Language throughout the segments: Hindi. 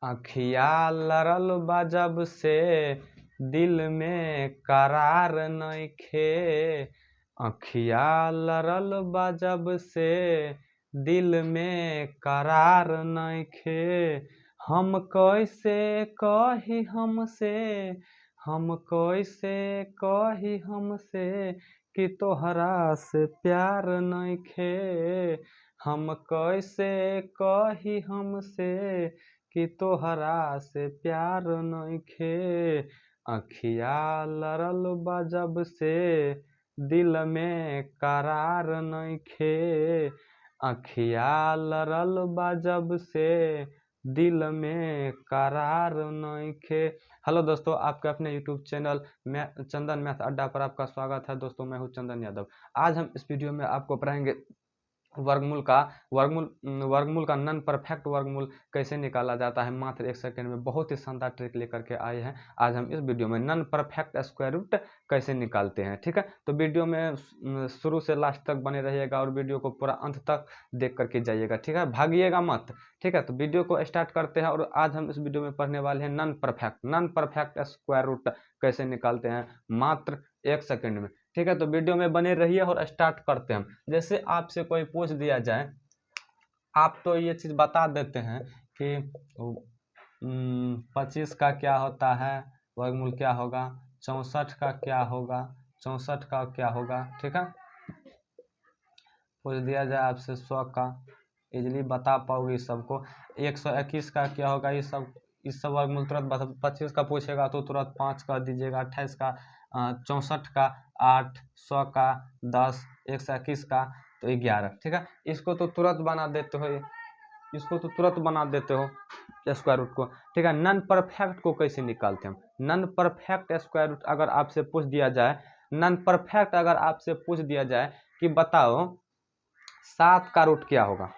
अखिया लड़ल बा जब से दिल में करार नइखे। अखिया लड़ल बा जब से दिल में करार नइखे। हम कैसे कही हमसे कि तोहरा से प्यार नइखे। हम कैसे कही हमसे कि तोहरा से प्यार नइखे। अखिया लड़ल बा जब से दिल में करार नइखे। अखिया लड़ल बा जब से दिल में करार नइखे। हेलो दोस्तों, आपके अपने यूट्यूब चैनल चंदन मैथ अड्डा पर आपका स्वागत है। दोस्तों, मैं हूं चंदन यादव। आज हम इस वीडियो में आपको पढ़ाएंगे वर्गमूल का नन परफेक्ट वर्गमूल कैसे निकाला जाता है मात्र 1 सेकंड में। बहुत ही शानदार ट्रिक लेकर के आए हैं आज हम इस वीडियो में। नन परफेक्ट स्क्वायर रूट कैसे निकालते हैं, ठीक है। तो वीडियो में शुरू से लास्ट तक बने रहिएगा और वीडियो को पूरा अंत तक देख करके जाइएगा, ठीक है। भागिएगा मत, ठीक है। तो वीडियो को स्टार्ट करते हैं और आज हम इस वीडियो में पढ़ने वाले हैं नन परफेक्ट स्क्वायर रूट कैसे निकालते हैं मात्र 1 सेकंड में, ठीक है। तो वीडियो में बने रहिए और स्टार्ट करते हैं। जैसे आपसे कोई पूछ दिया जाए, आप तो ये चीज बता देते हैं कि 25 का क्या होता है वर्गमूल क्या होगा, 64 का क्या होगा, 64 का क्या होगा, ठीक है। पूछ दिया जाए आपसे 100 का, इजीली बता पाओगे सबको। 121 का क्या होगा, इस सब वर्गमूल तुरंत बता। 25 का पूछेगा तो तुरंत 5 कर दीजिएगा। 28 का 64 का 8, 100 का 10, 121 का तो 11, ठीक है। इसको तो तुरंत बना देते हो स्क्वायर रूट को, ठीक है। नन परफेक्ट को कैसे निकालते हैं हम? नन परफेक्ट स्क्वायर रूट अगर आपसे पूछ दिया जाए कि बताओ 7 का रूट क्या होगा,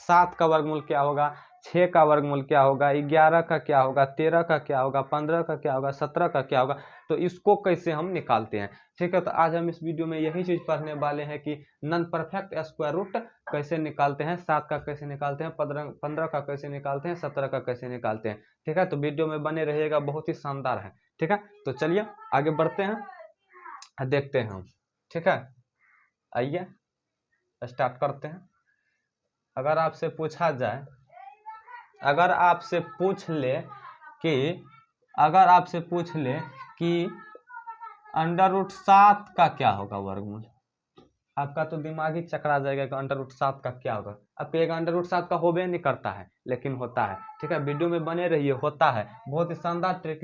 7 का वर्गमूल क्या होगा, 6 का वर्गमूल क्या होगा, 11 का क्या होगा, 13 का क्या होगा, 15 का क्या होगा, 17 का क्या होगा, तो इसको कैसे हम निकालते हैं, ठीक है। तो आज हम इस वीडियो में यही चीज पढ़ने वाले हैं कि नन परफेक्ट स्क्वायर रूट कैसे निकालते हैं। 7 का कैसे निकालते हैं, 15 का कैसे निकालते हैं, 17 का कैसे निकालते हैं, ठीक है। तो वीडियो में बने रहिएगा, बहुत ही शानदार है, ठीक है। तो चलिए आगे बढ़ते हैं, देखते हैं हम, ठीक है। आइए स्टार्ट करते हैं। अगर आपसे पूछ ले कि अंडर रूट 7 का क्या होगा वर्गमूल, आपका तो दिमाग ही चकरा जाएगा कि अंडर रूट 7 का क्या होगा। अब एक अंडर रूट 7 का होबे नहीं करता है, लेकिन होता है, ठीक है। वीडियो में बने रहिए, होता है। बहुत ही शानदार ट्रिक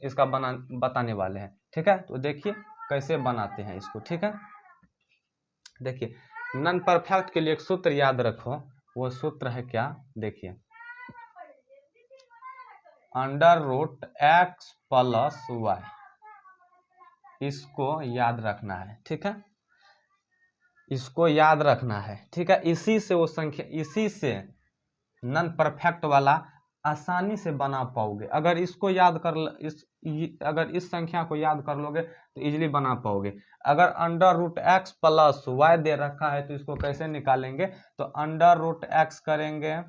इसका बताने वाले हैं, ठीक है। तो देखिए कैसे बनाते हैं इसको, ठीक है। देखिए नन परफेक्ट के लिए एक सूत्र याद रखो, वो सूत्र है क्या, देखिए under root x plus y, इसको याद रखना है, ठीक है। इसको याद रखना है, ठीक है। इसी से नन परफेक्ट वाला आसानी से बना पाओगे। अगर इस संख्या को याद कर लोगे तो इजीली बना पाओगे। अगर under root x plus y दे रखा है तो इसको कैसे निकालेंगे, तो अंडर रूट एक्स करेंगे,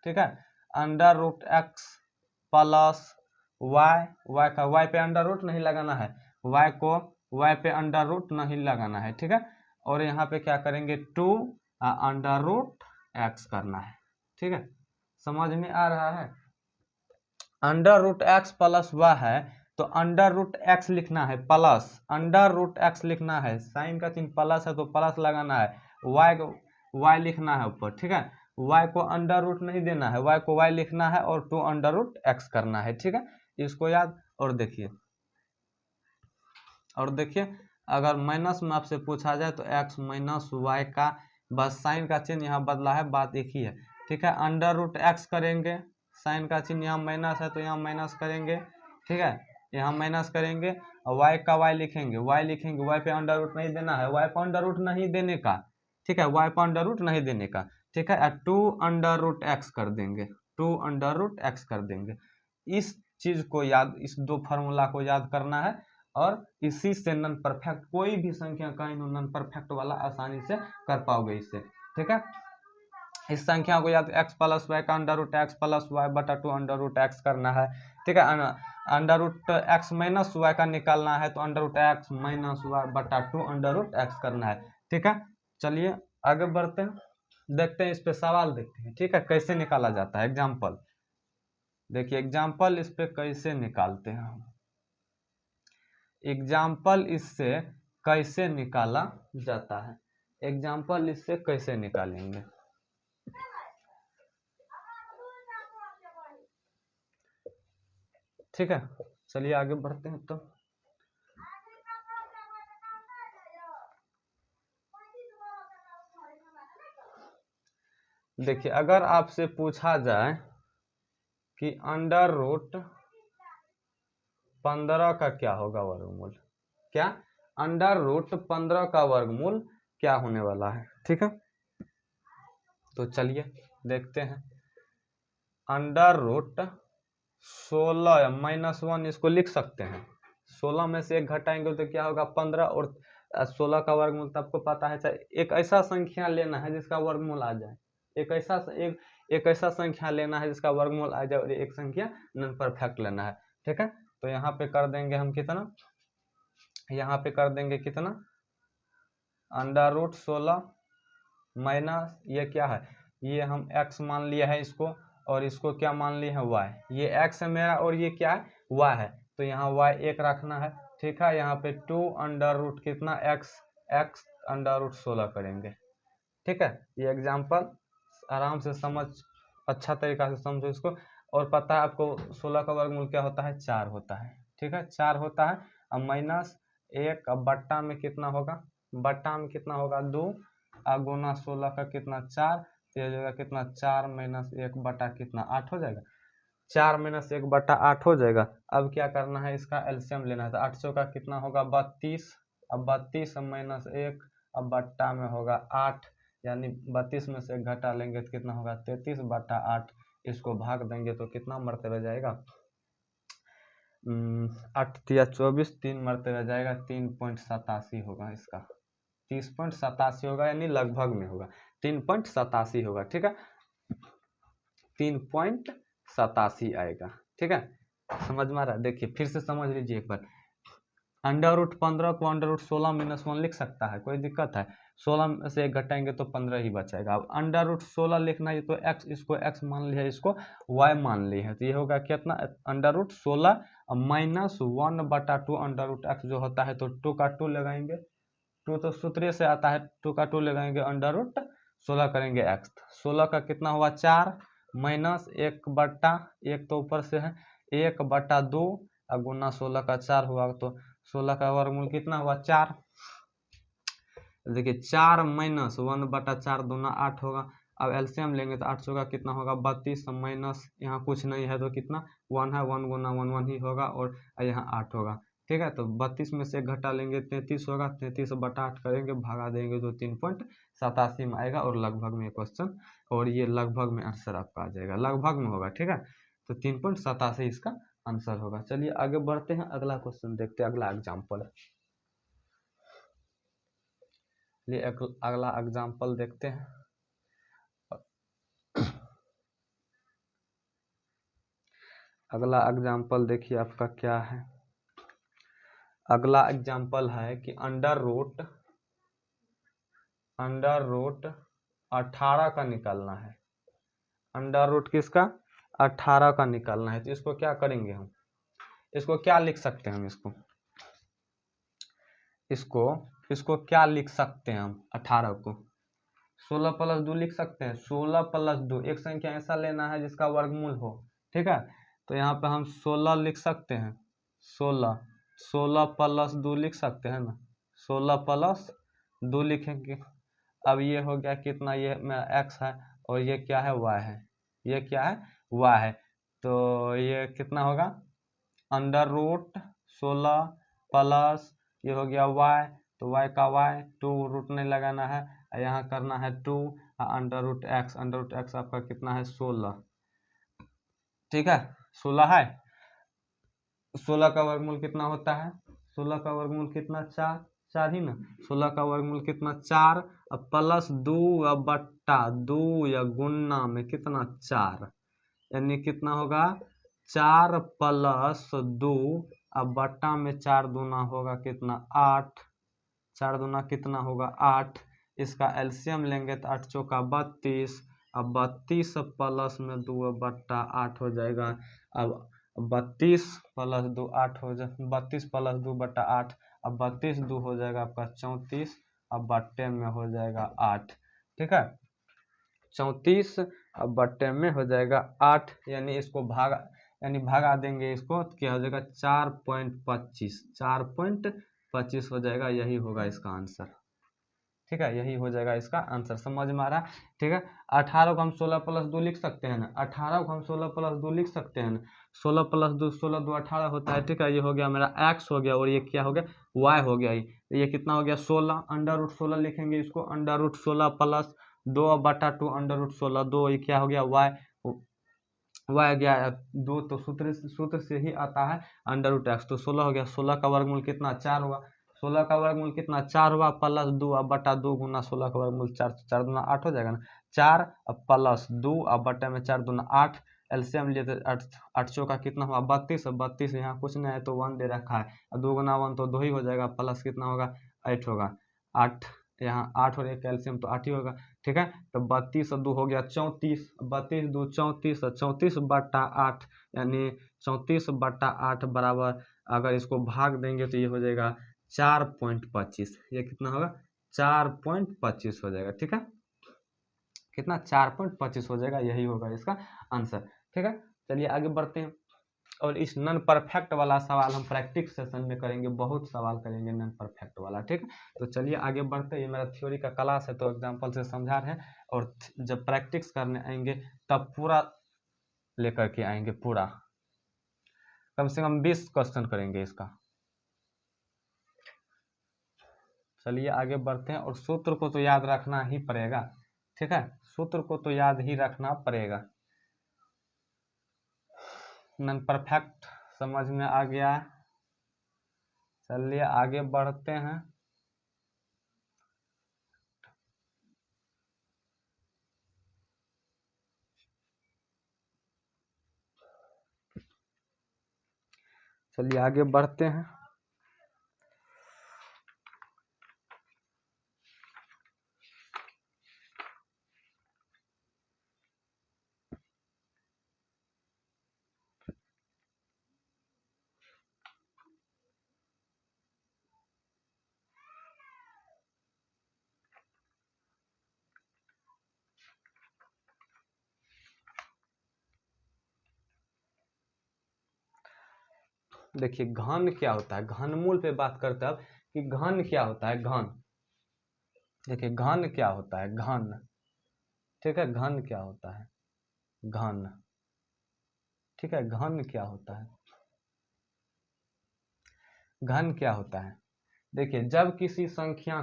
ठीक है। Under root x plus y का वाई पे अंडर रूट नहीं लगाना है, वाई पे अंडर रूट नहीं लगाना है, ठीक है। और यहाँ पे क्या करेंगे, 2 अंडर रूट एक्स करना है, ठीक है। समझ में आ रहा है। Under root x plus y है तो अंडर रूट एक्स लिखना है प्लस, अंडर रूट एक्स लिखना है, साइन का चिन्ह प्लस है तो प्लस लगाना है, वाई लिखना है ऊपर, ठीक है। वाई को अंडर रूट नहीं देना है, वाई को वाई लिखना है और 2 अंडर रूट एक्स करना है, ठीक है। इसको याद। और देखिए अगर माइनस में आपसे पूछा जाए तो एक्स माइनस वाई का बस साइन का चिन्ह यहाँ बदला है, बात एक ही है, ठीक है। अंडर रूट एक्स करेंगे, साइन का चिन्ह यहाँ माइनस है तो यहाँ माइनस करेंगे, ठीक है। यहाँ माइनस करेंगे और वाई का वाई लिखेंगे, वाई पे अंडर रूट नहीं देना है, वाई पे अंडर रूट नहीं देने का, ठीक है। वाई पे अंडर रूट नहीं देने का, ठीक है। 2 अंडर रूट एक्स कर देंगे, 2 अंडर रूट एक्स कर देंगे। इस चीज को याद, इस 2 फार्मूला को याद करना है और इसी से नन परफेक्ट कोई भी संख्या का नन परफेक्ट वाला आसानी से कर पाओगे इससे, ठीक है। इस संख्या को या तो एक्स प्लस वाई का under root x plus y बटा 2 अंडर रूट एक्स करना है, ठीक है। Under root x minus y का निकालना है तो under root x minus y बटा 2 अंडर रूट एक्स करना है, ठीक है। चलिए आगे बढ़ते हैं, देखते हैं इस पे सवाल देखते हैं, ठीक है, कैसे निकाला जाता है एग्जाम्पल। देखिए एग्जाम्पल इस पे कैसे निकालते हैं हम, एग्जाम्पल इससे कैसे निकाला जाता है, एग्जाम्पल इससे कैसे निकालेंगे। ठीक है, चलिए आगे बढ़ते हैं। तो देखिए अगर आपसे पूछा जाए कि अंडर रूट 15 का क्या होगा वर्गमूल, क्या अंडर रूट 15 का वर्गमूल क्या होने वाला है, ठीक है। तो चलिए देखते हैं, अंडर रूट 16 -1 इसको लिख सकते हैं, 16 में से एक घटाएंगे तो क्या होगा 15, और 16 का वर्गमूल तो आपको पता है। एक ऐसा संख्या लेना है जिसका वर्गमूल आ जाए, एक ऐसा संख्या लेना है जिसका वर्गमूल आ जाए, और एक संख्या नॉन परफेक्ट लेना है, ठीक है। तो यहाँ पे कर देंगे हम कितना, यहाँ पे कर देंगे कितना, अंडर रूट 16 माइनस ये क्या है, ये हम x मान लिया है इसको, और इसको क्या मान लिया है y, ये x है मेरा और ये क्या है y है, तो यहाँ y 1 रखना है, ठीक है। यहाँ पे 2 अंडर रूट कितना x अंडर रूट 16 करेंगे, ठीक है। ये एग्जाम्पल आराम से समझ, अच्छा तरीका से समझो इसको। और पता है आपको 16 का वर्गमूल क्या होता है, 4 होता है, ठीक है, 4 होता है। अब माइनस 1, अब बट्टा में कितना होगा, बट्टा में कितना होगा 2, गुना 16 का कितना 4, तो ये हो जाएगा कितना 4 - 1 बटा कितना 8 हो जाएगा, 4 - 1 बटा 8 हो जाएगा। अब क्या करना है, इसका एलसीएम लेना है, तो 800 का कितना होगा 32, अब 32 -1 अब बट्टा में होगा 8, यानी 32 में से 1 घटा लेंगे तो कितना होगा 33 बटा 8, इसको भाग देंगे तो कितना मरतबा जाएगा, 8 या 24, 3 मरतबा जाएगा, 3.87 होगा इसका, 30.87 होगा, यानी लगभग में होगा 3.87 होगा, ठीक है, 3.87 आएगा, ठीक है। समझ में आ रहा है, देखिए फिर से समझ लीजिए एक बार, अंडर रूट 15 को अंडर रूट 16 -1 लिख सकता है, कोई दिक्कत है, 16 में से 1 घटाएंगे तो 15 ही बचेगा। अब अंडर रूट 16 लिखना है तो x, इसको x मान लिया है, इसको y मान लिया है, तो ये होगा कितना अंडर रूट 16 -1 बटा 2 अंडर रूट x जो होता है, तो 2 का 2 लगाएंगे, 2 तो सूत्र से आता है, 2 का 2 लगाएंगे, अंडर रूट 16 करेंगे x, 16 का कितना हुआ 4 माइनस 1 बटा 1 तो ऊपर से है 1 बटा 2, गुना 16 का 4 हुआ, तो 16 का वर्गमूल कितना हुआ 4, देखिए 4 -1 बटा 4 दूना 8 होगा। अब एलसीएम लेंगे तो 800 का कितना होगा 32, माइनस यहाँ कुछ नहीं है तो कितना 1 है, 1 गुना 1 1 ही होगा, और यहाँ 8 होगा, ठीक है। तो 32 में से 1 घटा लेंगे 33 होगा, 33 बटा 8 करेंगे, भगा देंगे तो 3.87 में आएगा, और लगभग में क्वेश्चन, और ये लगभग में आंसर आपका आ जाएगा, लगभग में होगा, ठीक है। तो 3.87 इसका आंसर होगा। चलिए आगे बढ़ते हैं, अगला क्वेश्चन देखते हैं, अगला एग्जाम्पल, अगला एग्जाम्पल देखते हैं। अगला एग्जाम्पल देखिए आपका क्या है, अगला एग्जाम्पल है कि अंडर रूट 18 का निकालना है, अंडर रूट किसका 18 का निकालना है, तो इसको क्या करेंगे हम, इसको क्या लिख सकते हैं हम, इसको क्या लिख सकते हैं हम, 18 को 16 + 2 लिख सकते हैं, 16 + 2 एक संख्या ऐसा लेना है जिसका वर्गमूल हो, ठीक है। तो यहाँ पे हम 16 लिख सकते हैं, 16 + 2 लिख सकते हैं ना, 16 + 2 लिखेंगे। अब ये हो गया कितना, ये मेरा x है और ये क्या है y है, ये क्या है y है, तो ये कितना होगा अंडर रूट 16 प्लस ये हो गया y, तो y का y 2 रूट नहीं लगाना है, यहाँ करना है 2 अंडर रूट x आपका कितना है 16, ठीक है 16 है, 16 का वर्गमूल कितना होता है, 16 का वर्गमूल कितना 4, 4 ही ना। 16 का वर्गमूल कितना 4, अब प्लस 2 अब बट्टा 2 या गुन्ना में कितना 4, यानी कितना होगा 4 प्लस 2 अब बट्टा में 4 दूना होगा कितना 8, 4 दूना कितना होगा 8। इसका एलसीएम लेंगे तो 8 चौका 32, अब 32 प्लस में 2 बट्टा 8 हो जाएगा। अब 32 प्लस 2 8 हो जाए, 32 प्लस 2 बट्टा 8, अब 32 2 हो जाएगा आपका 34, अब बट्टे में हो जाएगा 8। ठीक है, 34 अब बट्टे में हो जाएगा 8, यानी इसको भागा देंगे इसको तो क्या हो जाएगा 4.25, 4.25 हो जाएगा, यही होगा इसका आंसर। ठीक है, यही हो जाएगा इसका आंसर। समझ में आ रहा? ठीक है, 18 को हम 16 प्लस 2 लिख सकते हैं ना, 18 को हम 16 प्लस 2 लिख सकते हैं ना, 16 प्लस 2 16 2 18 होता है। ठीक है, ये हो गया मेरा x हो गया, और ये क्या हो गया y हो गया। ये कितना हो गया 16, अंडर रूट 16 लिखेंगे इसको, अंडर रूट 16 प्लस 2 बटा 2 अंडर रूट 16, 2 ये क्या हो गया y गया 2, तो सूत्र से ही आता है अंडर रूट एक्स, तो 16 हो गया। 16 का वर्गमूल कितना 4 हुआ, 16 का वर्गमूल कितना 4 हुआ, प्लस 2 अब बटा 2 गुना 16 का वर्गमूल 4, 4 दूना 8 हो जाएगा ना, 4 अब प्लस 2 अब बटा में 4 दूना 8, एलसीएम लिए तो 8 चौका कितना हुआ 32, अब 32 यहाँ कुछ नहीं है तो 1 दे रखा है, अब 2 गुना 1 तो 2 ही हो जाएगा, प्लस कितना होगा 8 होगा, 8 यहाँ 8 और 1 कैल्शियम तो 8 ही होगा। ठीक है, तो 32 और 2 हो गया 34, 32 2 34, 34 बटा 8, यानी 34 बटा 8 बराबर, अगर इसको भाग देंगे तो ये हो जाएगा 4.25, ये कितना होगा 4.25 हो जाएगा। ठीक है, कितना 4.25 हो जाएगा, यही होगा इसका आंसर। ठीक है, चलिए आगे बढ़ते हैं, और इस नॉन परफेक्ट वाला सवाल हम प्रैक्टिस सेशन में करेंगे, बहुत सवाल करेंगे नॉन परफेक्ट वाला। ठीक है, तो चलिए आगे बढ़ते हैं। ये मेरा थ्योरी का क्लास है तो एग्जांपल से समझा रहे हैं, और जब प्रैक्टिस करने आएंगे तब पूरा लेकर के आएंगे, पूरा कम से कम 20 क्वेश्चन करेंगे इसका। चलिए आगे बढ़ते हैं, और सूत्र को तो याद रखना ही पड़ेगा। ठीक है, सूत्र को तो याद ही रखना पड़ेगा। नॉन परफेक्ट समझ में आ गया, चलिए आगे बढ़ते हैं। चलिए आगे बढ़ते हैं, देखिए घन क्या होता है, घनमूल पे बात करते हैं अब कि घन क्या होता है। घन, देखिए घन क्या होता है, घन। ठीक है, घन क्या होता है, घन। ठीक है, घन क्या होता है, घन क्या होता है। देखिए जब किसी संख्या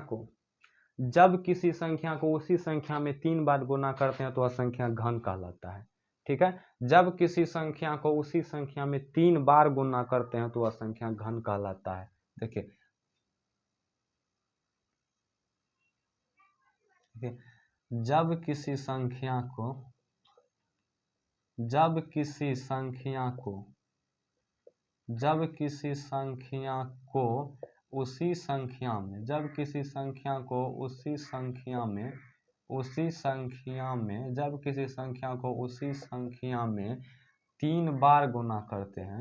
को उसी संख्या में 3 बार गुना करते हैं तो वह संख्या घन कहलाता है। ठीक है, जब किसी संख्या को उसी संख्या में 3 बार गुना करते हैं तो वह संख्या घन कहलाता है। देखिए जब किसी संख्या को उसी संख्या में 3 बार गुना करते हैं,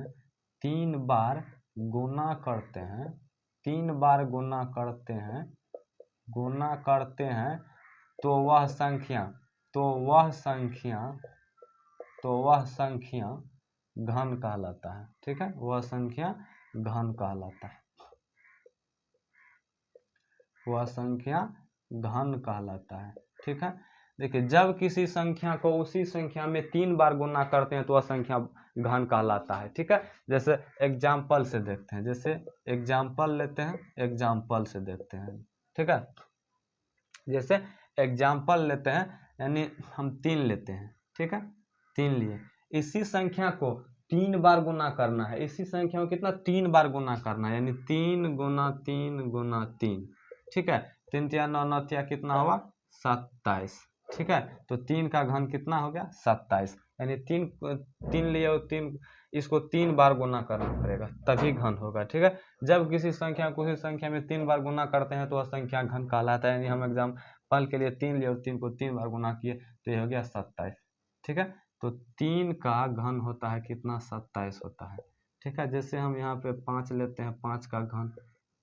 3 बार गुना करते हैं तो वह संख्या घन कहलाता है। ठीक है, वह संख्या घन कहलाता है, वह संख्या घन कहलाता है। ठीक है, देखिए जब किसी संख्या को उसी संख्या में 3 बार गुना करते हैं तो वह संख्या घन कहलाता है। ठीक है, जैसे एग्जाम्पल से देखते हैं, जैसे एग्जाम्पल लेते हैं, एग्जाम्पल से देखते हैं। ठीक है, जैसे एग्जाम्पल लेते हैं, यानी हम 3 लेते हैं। ठीक है, 3 लिए, इसी संख्या को 3 बार गुना करना है, इसी संख्या को कितना 3 बार गुना करना है, यानी 3 गुना 3 गुना 3, ठीक है। 3 तिया 9, 9 तिया कितना हुआ 27, ठीक है। तो 3 का घन कितना हो गया 27, यानी 3 लिए और 3 इसको 3 बार गुना करना पड़ेगा तभी घन होगा, ठीक है। जब किसी संख्या को उसी संख्या में 3 बार गुना करते हैं तो वह संख्या घन कहलाता है। यानी हम एग्जाम्पल के लिए 3 लिए और 3 को 3 बार गुना किए तो ये हो गया 27, ठीक है। तो 3 का घन होता है कितना 27 होता है, ठीक है। जैसे हम यहाँ पे 5 लेते हैं, 5 का घन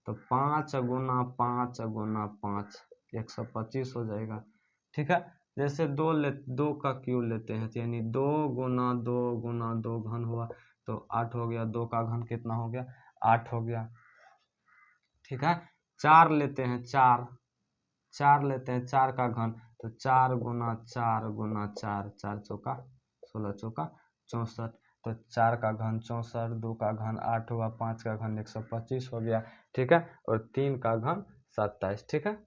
तो 5 गुना 5 गुना 5 125 हो जाएगा, ठीक है। जैसे 2 का क्यूब लेते हैं तो यानी 2 गुना 2 गुना 2 घन हुआ तो 8 हो गया, 2 का घन कितना हो गया 8 हो गया, ठीक है। 4 लेते हैं, 4 लेते हैं, 4 का घन तो 4 गुना 4 गुना 4, 4 चौका 16 चौका 64, तो 4 का घन 64, 2 का घन 8 हुआ, 5 का घन 125 हो गया, ठीक है। और 3 का घन 27, ठीक है।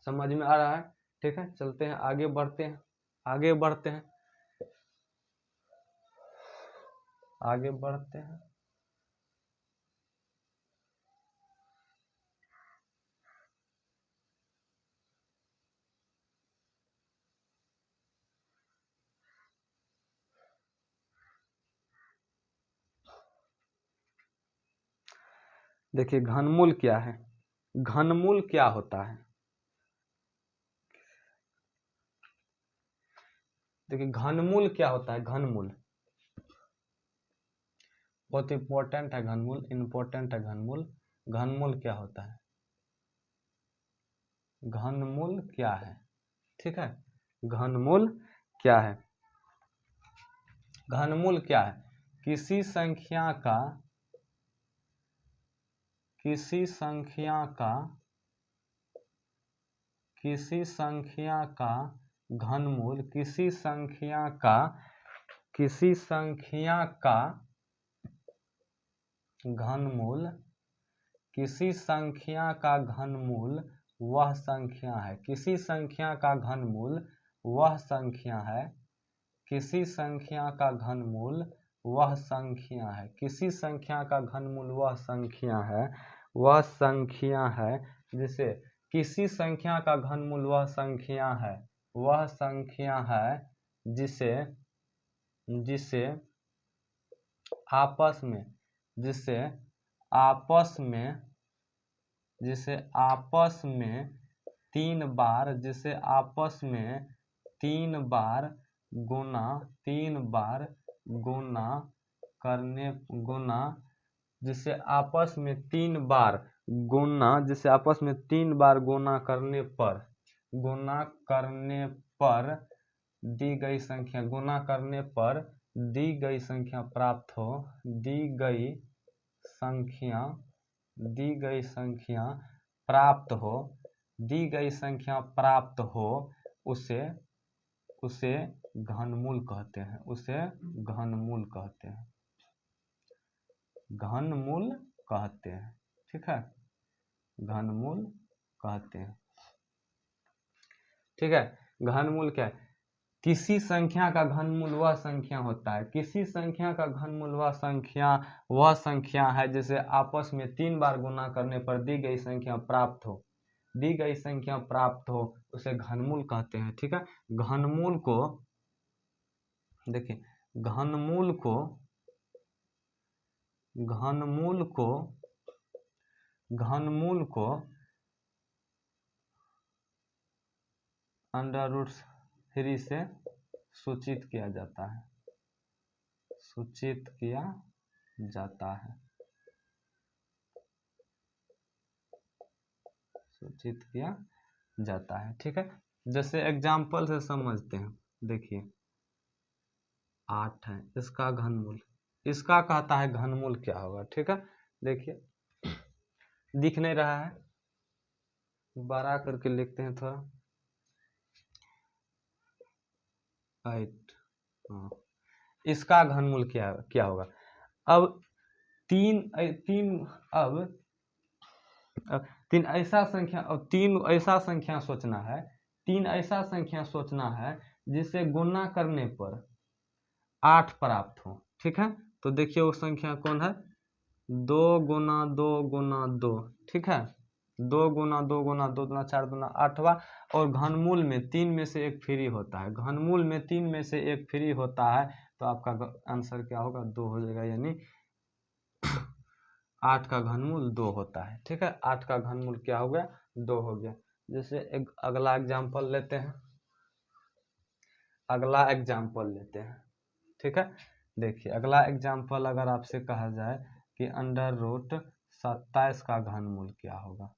समझ में आ रहा है, ठीक है। चलते हैं आगे बढ़ते हैं, आगे बढ़ते हैं, आगे बढ़ते हैं। देखिए घनमूल क्या है, घनमूल क्या होता है। देखिए घनमूल क्या होता है, घनमूल बहुत इंपॉर्टेंट है, घनमूल इंपॉर्टेंट है। घनमूल, घनमूल क्या होता है, घनमूल क्या है, ठीक है। घनमूल क्या है, घनमूल क्या है, किसी संख्या का, किसी संख्या का, किसी संख्या का घनमूल, किसी संख्या का, किसी संख्या का घनमूल, किसी संख्या का घनमूल वह संख्या है, किसी संख्या का घनमूल वह संख्या है, किसी संख्या का घनमूल वह संख्या है, किसी संख्या का घनमूल वह संख्या है, वह संख्या है जिसे, किसी संख्या का घनमूल वह संख्या है, वह संख्या है जिसे, जिसे आपस में, जिसे आपस में, जिसे आपस में 3 बार, जिसे आपस में 3 बार गुना, 3 बार गुना करने, गुना, जिसे आपस में 3 बार गुना, जिसे आपस में 3 बार गुना करने पर, गुना करने पर दी गई संख्या, गुना करने पर दी गई संख्या प्राप्त हो, दी गई संख्या, दी गई संख्या प्राप्त हो, दी गई संख्या प्राप्त हो, उसे, उसे घनमूल कहते हैं, उसे घनमूल कहते हैं, घनमूल कहते हैं, ठीक है। घनमूल कहते हैं, ठीक है। घनमूल क्या है, किसी संख्या का घनमूल वह संख्या होता है, किसी संख्या का घनमूल वह संख्या, वह संख्या है जिसे आपस में 3 बार गुना करने पर दी गई संख्या प्राप्त हो, दी गई संख्या प्राप्त हो, उसे घनमूल कहते हैं, ठीक है। घनमूल को देखिए, घनमूल को, घनमूल को, घनमूल को √3 से सूचित किया जाता है, सूचित किया जाता है, सूचित किया जाता है, ठीक है। जैसे एग्जाम्पल से समझते हैं, देखिए 8 है, इसका घनमूल, इसका कहता है घनमूल क्या होगा, ठीक है। देखिए दिख नहीं रहा है, बड़ा करके लिखते हैं थोड़ा, 8, हाँ। इसका घनमूल क्या क्या होगा, अब 3 तीन ऐसा संख्या, अब 3 ऐसा संख्या सोचना है, 3 ऐसा संख्या सोचना है जिसे गुना करने पर 8 प्राप्त हो, ठीक है। तो देखिए वो संख्या कौन है, 2 गुना 2 गुना 2, ठीक है, 2 गुना 2 गुना 2 दूना 4 दूना 8वां, और घनमूल में 3 में से एक फ्री होता है, घनमूल में 3 में से एक फ्री होता है, तो आपका आंसर क्या होगा, 2 हो जाएगा, यानी 8 का घनमूल 2 होता है, ठीक है, 8 का घनमूल क्या हो गया, 2 हो गया। जैसे एक अगला एग्जाम्पल लेते हैं, अगला एग्जाम्पल लेते हैं, ठीक है। देखिए अगला एग्जाम्पल अगर आपसे कहा जाए कि अंडर रूट 27 का घनमूल क्या होगा,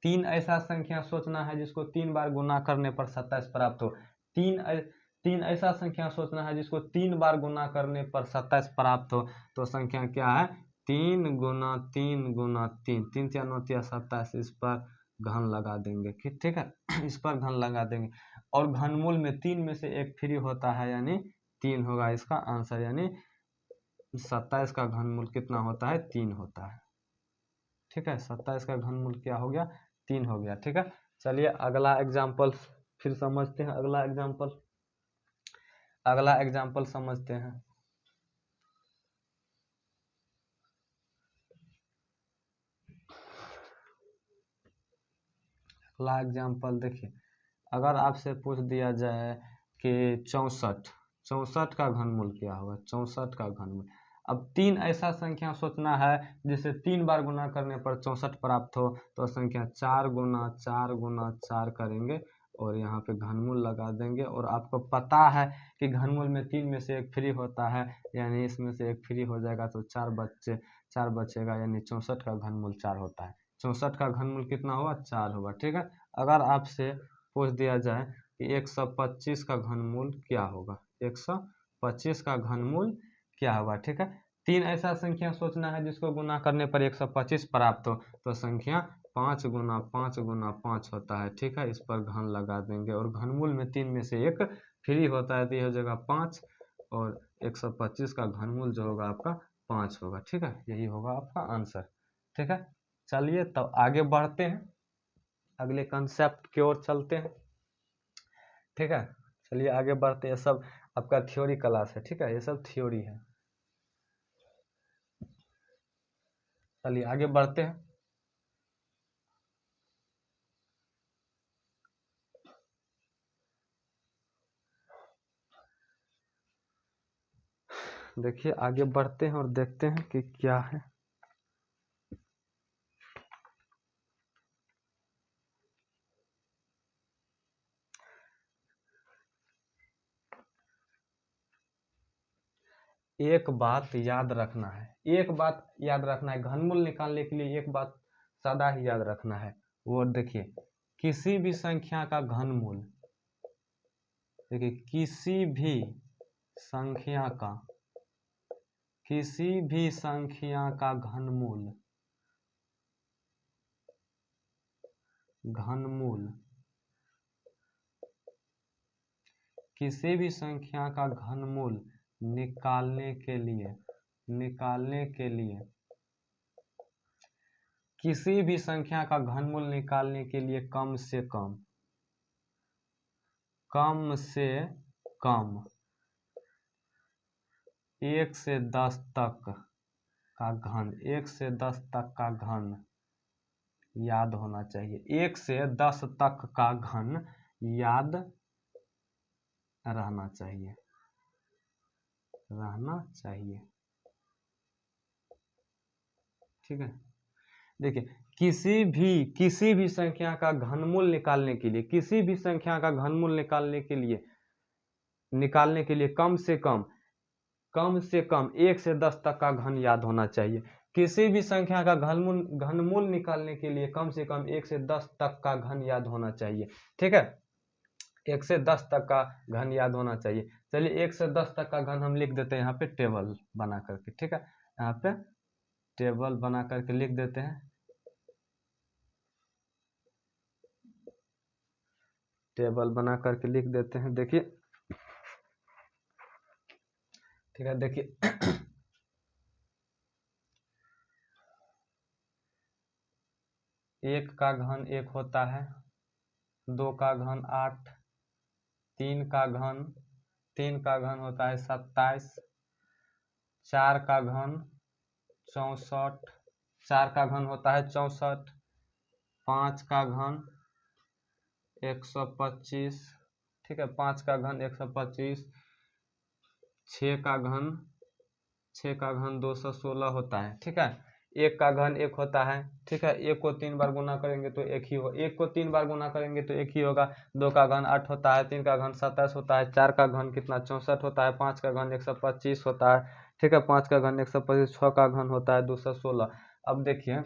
तीन ऐसा संख्या सोचना है जिसको 3 बार गुना करने पर 27 प्राप्त हो, तीन ऐसा संख्या सोचना है जिसको 3 बार गुना करने पर 27 प्राप्त हो, तो संख्या क्या है, 3 गुना 3 गुना 3, 3 3 9 3 27, इस पर घन लगा देंगे, ठीक है, इस पर घन लगा देंगे, और घनमूल में 3 में से एक फ्री होता है, यानी 3 होगा इसका आंसर, यानी 27 का घनमूल कितना होता है, 3 होता है, ठीक है, 27 का घनमूल क्या हो गया, 3 हो गया, ठीक है। चलिए अगला एग्जाम्पल फिर समझते हैं, अगला एग्जाम्पल समझते हैं। अगला एग्जाम्पल देखिए, अगर आपसे पूछ दिया जाए कि 64 का घनमूल क्या होगा, 64 का घनमूल, अब 3 ऐसा संख्या सोचना है जिसे 3 बार गुना करने पर 64 प्राप्त हो, तो संख्या 4 गुना 4 गुना 4 करेंगे और यहाँ पे घनमूल लगा देंगे, और आपको पता है कि घनमूल में 3 में से एक फ्री होता है, यानी इसमें से एक फ्री हो जाएगा तो 4 बचेगा, यानी 64 का घनमूल 4 होता है, 64 का घनमूल कितना होगा, 4 होगा, ठीक है। अगर आपसे पूछ दिया जाए कि 125 का घनमूल क्या होगा, 125 का घनमूल क्या होगा, ठीक है, 3 ऐसा संख्या सोचना है जिसको गुना करने पर 125 प्राप्त हो, तो संख्या 5 गुना 5 गुना 5 होता है, ठीक है, इस पर घन लगा देंगे, और घनमूल में 3 में से एक फ्री होता है, तो यह हो जाएगा 5, और 125 का घनमूल जो होगा आपका 5 होगा, ठीक है, यही होगा आपका आंसर, ठीक है। चलिए तब आगे बढ़ते हैं, अगले कंसेप्ट की ओर चलते हैं, ठीक है। चलिए आगे बढ़ते हैं, सब आपका थ्योरी क्लास है, ठीक है, ये सब थ्योरी है। चलिए आगे बढ़ते हैं। देखिए आगे बढ़ते हैं और देखते हैं कि क्या है। एक बात याद रखना है, एक बात याद रखना है, घनमूल निकालने के लिए एक बात सादा ही याद रखना है, वो देखिए किसी भी संख्या का घनमूल, देखिए संख्या का किसी भी संख्या का घनमूल किसी भी संख्या का घनमूल निकालने के लिए किसी भी संख्या का घनमूल निकालने के लिए कम से कम 1 से 10 तक का घन, 1 से 10 तक का घन याद होना चाहिए, 1 से 10 तक का घन याद रहना चाहिए, ठीक है। देखिए किसी भी संख्या का घनमूल निकालने के लिए कम से कम 1 से 10 तक का घन याद होना चाहिए, किसी भी संख्या का घनमूल निकालने के लिए कम से कम 1 से 10 तक का घन याद होना चाहिए, ठीक है, 1 से 10 तक का घन याद होना चाहिए। चलिए 1 से 10 तक का घन हम लिख देते हैं यहाँ पे टेबल बना करके, ठीक है, यहाँ पे टेबल बना करके लिख देते हैं, टेबल बना करके लिख देते हैं, देखिए, ठीक है, देखिए 1 का घन 1 होता है, 2 का घन 8, 3 का घन होता है 27, 4 का घन 64, 4 का घन होता है 64, 5 का घन 125, ठीक है, 5 का घन 125, 6 का घन 216 होता है, ठीक है। 1 का घन 1 होता है, ठीक है, 1 को 3 बार गुना करेंगे तो 1 ही हो, 1 को 3 बार गुना करेंगे तो 1 ही होगा। 2 का घन 8 होता है, 3 का घन 27 होता है, 4 का घन कितना 64 होता है, 5 का घन 125 होता है, ठीक है, 5 का घन 125, 6 का घन होता है 216। अब देखिए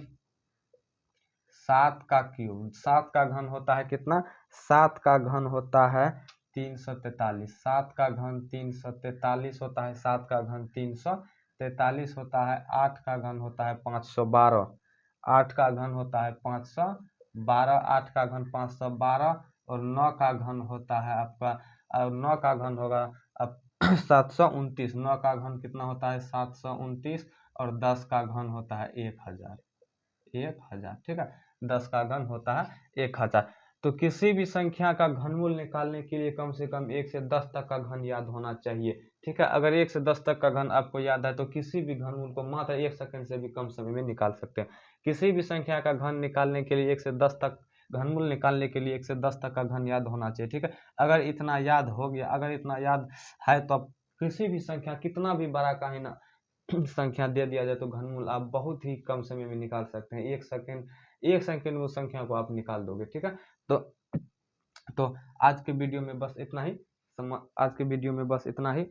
7 का क्यूब, 7 का घन होता है कितना, 7 का घन होता है 343, 7 का घन 343 होता है, 7 का घन 343 होता है, 8 का घन होता है 512, 8 का घन होता है 512, 8 का घन 512, और 9 का घन होता है आपका, और 9 का घन होगा अब 729, 9 का घन कितना होता है 729, और 10 का घन होता है 1000, 1000, ठीक है, 10 का घन होता है 1000। तो किसी भी संख्या का घनमूल निकालने के लिए कम से कम 1 से 10 तक का घन याद होना चाहिए, ठीक है। अगर 1 से 10 तक का घन आपको याद है तो किसी भी घनमूल को मात्र 1 सेकंड से भी कम समय में निकाल सकते हैं। किसी भी संख्या का घन निकालने के लिए 1 से 10 तक, घनमूल निकालने के लिए 1 से 10 तक का घन याद होना चाहिए, ठीक है। अगर इतना याद हो गया, अगर इतना याद है तो आप किसी भी संख्या, कितना भी बड़ा का ही ना संख्या दे दिया जाए तो घनमूल आप बहुत ही कम समय में निकाल सकते हैं। 1 सेकंड में उस संख्या को आप निकाल दोगे, ठीक है। तो आज के वीडियो में बस इतना ही, आज के वीडियो में बस इतना ही,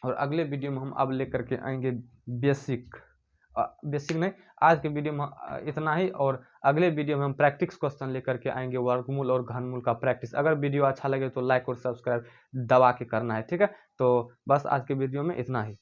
और अगले वीडियो में हम अब लेकर के आएंगे बेसिक, बेसिक नहीं, आज के वीडियो में इतना ही, और अगले वीडियो में हम प्रैक्टिस क्वेश्चन लेकर के आएंगे, वर्गमूल और घनमूल का प्रैक्टिस। अगर वीडियो अच्छा लगे तो लाइक और सब्सक्राइब दबा के करना है, ठीक है। तो बस आज के वीडियो में इतना ही।